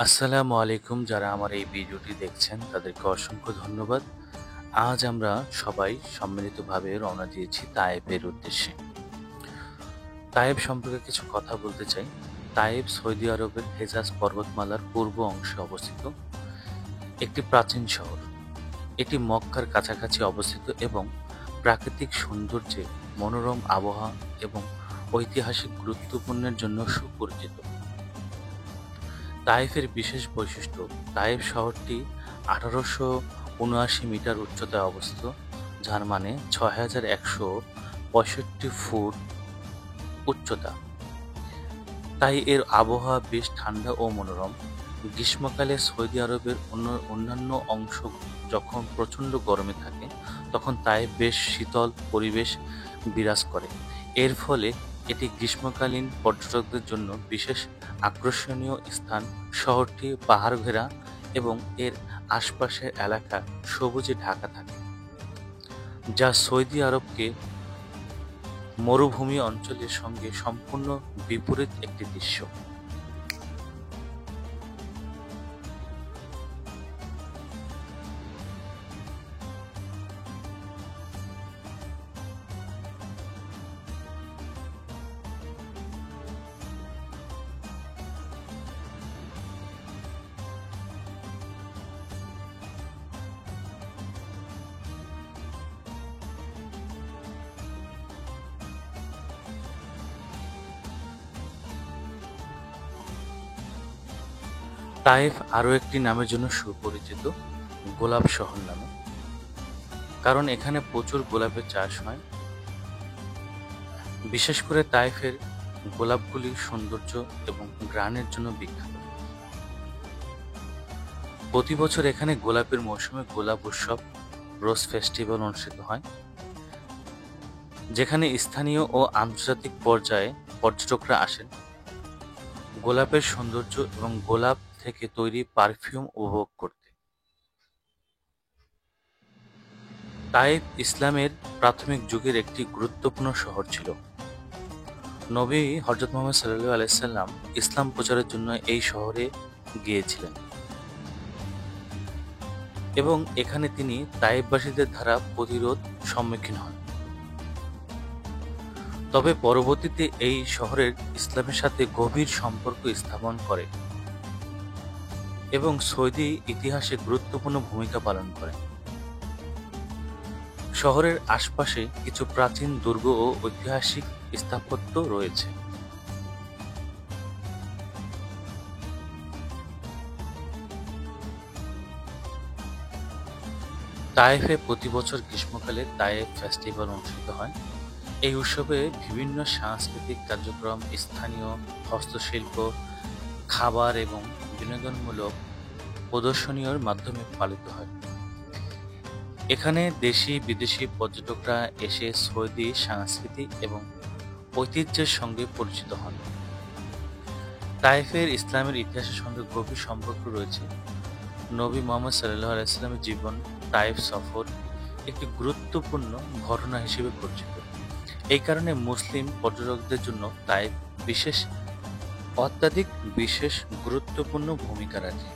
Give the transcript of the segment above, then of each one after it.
আসসালামু আলাইকুম। যারা আমার এই ভিডিওটি দেখছেন তাদেরকে অসংখ্য ধন্যবাদ। আজ আমরা সবাই সম্মিলিতভাবে রওনা দিয়েছি তায়েফের উদ্দেশ্যে। তায়েফ সম্পর্কে কিছু কথা বলতে চাই। তায়েফ সৌদি আরবের হেজাজ পর্বতমালার পূর্ব অংশে অবস্থিত একটি প্রাচীন শহর। এটি মক্কার কাছাকাছি অবস্থিত এবং প্রাকৃতিক সৌন্দর্যে, মনোরম আবহাওয়া এবং ঐতিহাসিক গুরুত্বপূর্ণের জন্য সুপরিচিত। তাইফের বিশেষ বৈশিষ্ট্য: তাইফ শহরটি ১৮৭৯ মিটার উচ্চতায় অবস্থিত, যার মানে ৬,১৬৫ ফুট উচ্চতা। তাই এর আবহাওয়া বেশ ঠান্ডা ও মনোরম। গ্রীষ্মকালে সৌদি আরবের অন্যান্য অংশ যখন প্রচণ্ড গরমে থাকে, তখন তাইফ বেশ শীতল পরিবেশ বিরাজ করে। এর ফলে এটি গ্রীষ্মকালীন পর্যটকদের জন্য বিশেষ আকর্ষণীয় স্থান। শহরটি পাহাড় ঘেরা এবং এর আশপাশের এলাকা সবুজে ঢাকা থাকে, যা সৌদি আরবকে মরুভূমি অঞ্চলের সঙ্গে সম্পূর্ণ বিপরীত একটি দৃশ্য। তায়েফ আরও একটি নামের জন্য সুপরিচিত, গোলাপ শহর নামে, কারণ এখানে প্রচুর গোলাপের চাষ হয়। বিশেষ করে তায়েফের গোলাপগুলি সৌন্দর্য এবং ঘ্রাণের জন্য বিখ্যাত। প্রতি বছর এখানে গোলাপের মৌসুমে গোলাপ উৎসব, রোজ ফেস্টিভ্যাল অনুষ্ঠিত হয়, যেখানে স্থানীয় ও আন্তর্জাতিক পর্যায়ে পর্যটকরা আসেন গোলাপের সৌন্দর্য এবং গোলাপ থেকে তৈরি পারফিউম উপভোগ করতে। তায়েফ ইসলামের প্রাথমিক যুগের একটি গুরুত্বপূর্ণ শহর ছিল। নবী হযরত মুহাম্মদ সাল্লাল্লাহু আলাইহি সাল্লাম ইসলাম প্রচারের জন্য এই শহরে গিয়েছিলেন এবং এখানে তিনি তায়েফবাসীদের দ্বারা প্রতিরোধ সম্মুখীন হন। তবে পরবর্তীতে এই শহরের ইসলামের সাথে গভীর সম্পর্ক স্থাপন করে এবং সৌদি ইতিহাসে গুরুত্বপূর্ণ ভূমিকা পালন করে। শহরের আশপাশে কিছু প্রাচীন দুর্গ ও ঐতিহাসিক স্থাপত্য রয়েছে। তায়েফে প্রতি বছর গ্রীষ্মকালে তায়েফ ফেস্টিভ্যাল অনুষ্ঠিত হয়। এই উৎসবে বিভিন্ন সাংস্কৃতিক কার্যক্রম, স্থানীয় হস্তশিল্প, খাবার এবং বিনোদনমূলক প্রদর্শনীর মাধ্যমে পালিত হয়। এখানে দেশি বিদেশি পর্যটকরা এসে সৌদি সংস্কৃতি এবং ঐতিহ্যের সঙ্গে পরিচিত হন। তায়েফের ইসলামের ইতিহাসের সঙ্গে গভীর সম্পর্ক রয়েছে। নবী মুহাম্মদ সাল্লাল্লাহু আলাইহি সাল্লামের জীবন তায়েফ সফর একটি গুরুত্বপূর্ণ ঘটনা হিসেবে পরিচিত। এই কারণে মুসলিম পর্যটকদের জন্য তায়েফ অত্যাধিক বিশেষ গুরুত্বপূর্ণ ভূমিকা রাখে।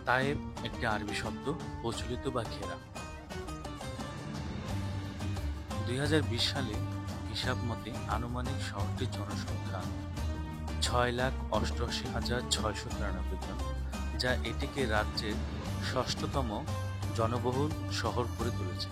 তায়েব একটি আরবি শব্দ, প্রচলিত বা ঘেরা। ২০২০ সালে হিসাব মতে আনুমানিক শহরটির জনসংখ্যা ৬,৮৮,৬৯৩ জন, যা এটিকে রাজ্যের ষষ্ঠতম জনবহুল শহর করে তুলেছে।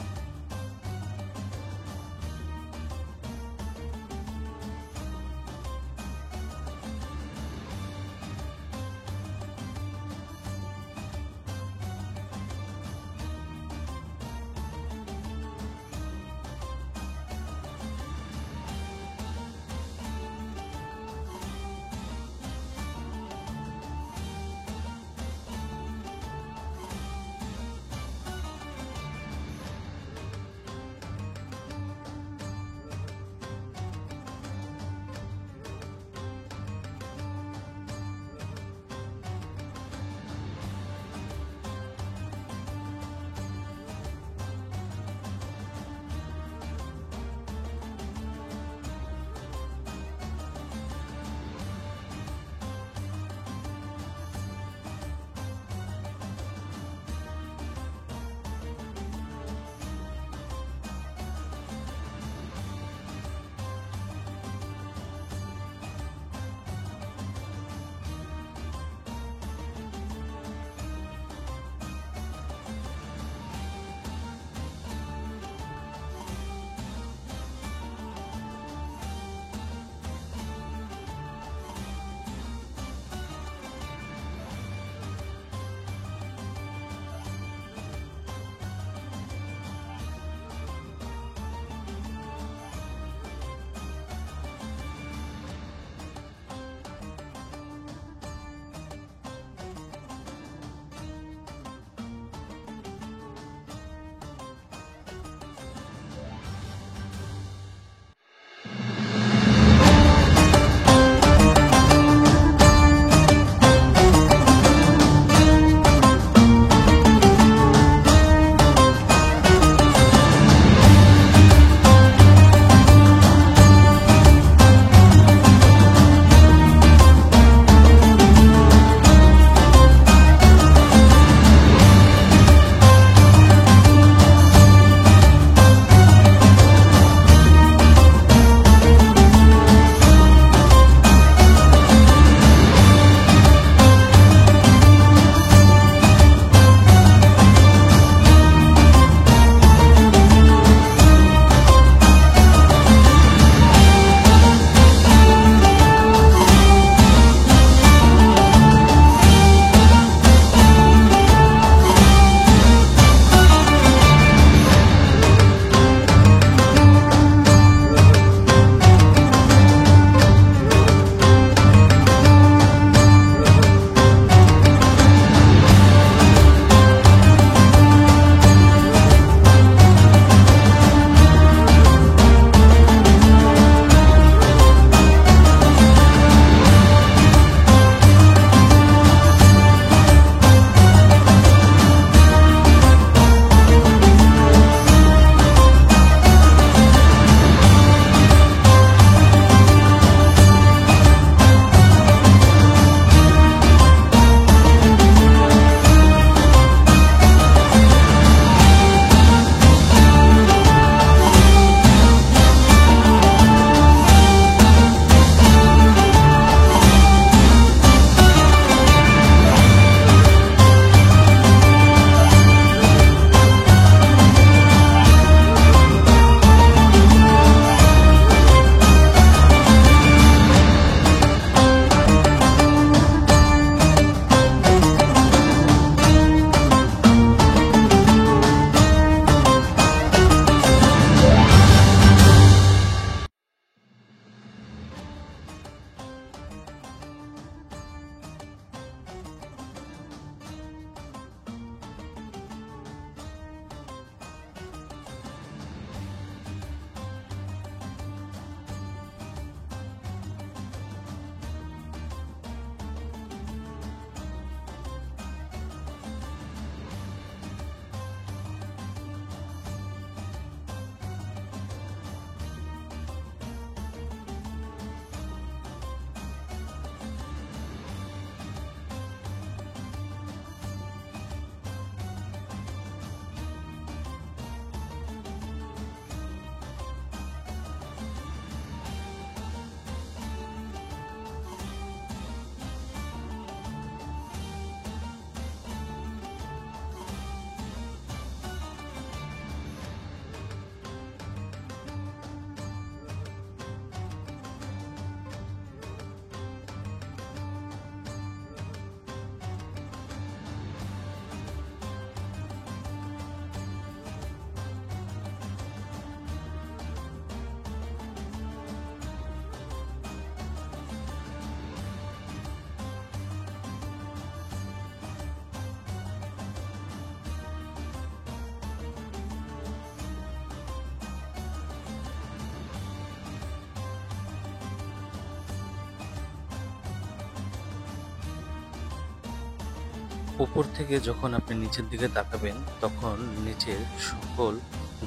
উপর থেকে যখন আপনি নিচের দিকে তাকাবেন, তখন নিচের সকল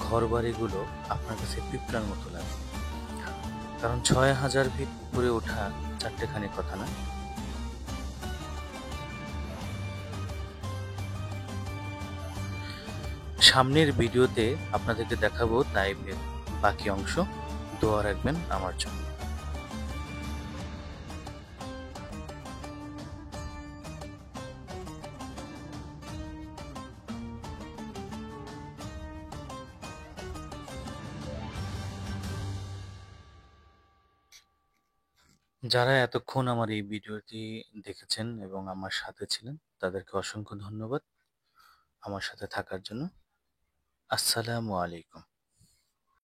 ঘরবাড়িগুলো আপনার কাছে পিঁপড়ার মতো লাগবে। কারণ ৬,০০০ ফিট উপরে ওঠা চারটেখানি কথা না। সামনের ভিডিওতে আপনাদেরকে দেখাবো তাইফের বাকি অংশ। দোয়া রাখবেন আমার জন্য। যারা এতক্ষণ আমার এই ভিডিওটি দেখেছেন এবং আমার সাথে ছিলেন, তাদেরকে অসংখ্য ধন্যবাদ আমার সাথে থাকার জন্য। আসসালামু আলাইকুম।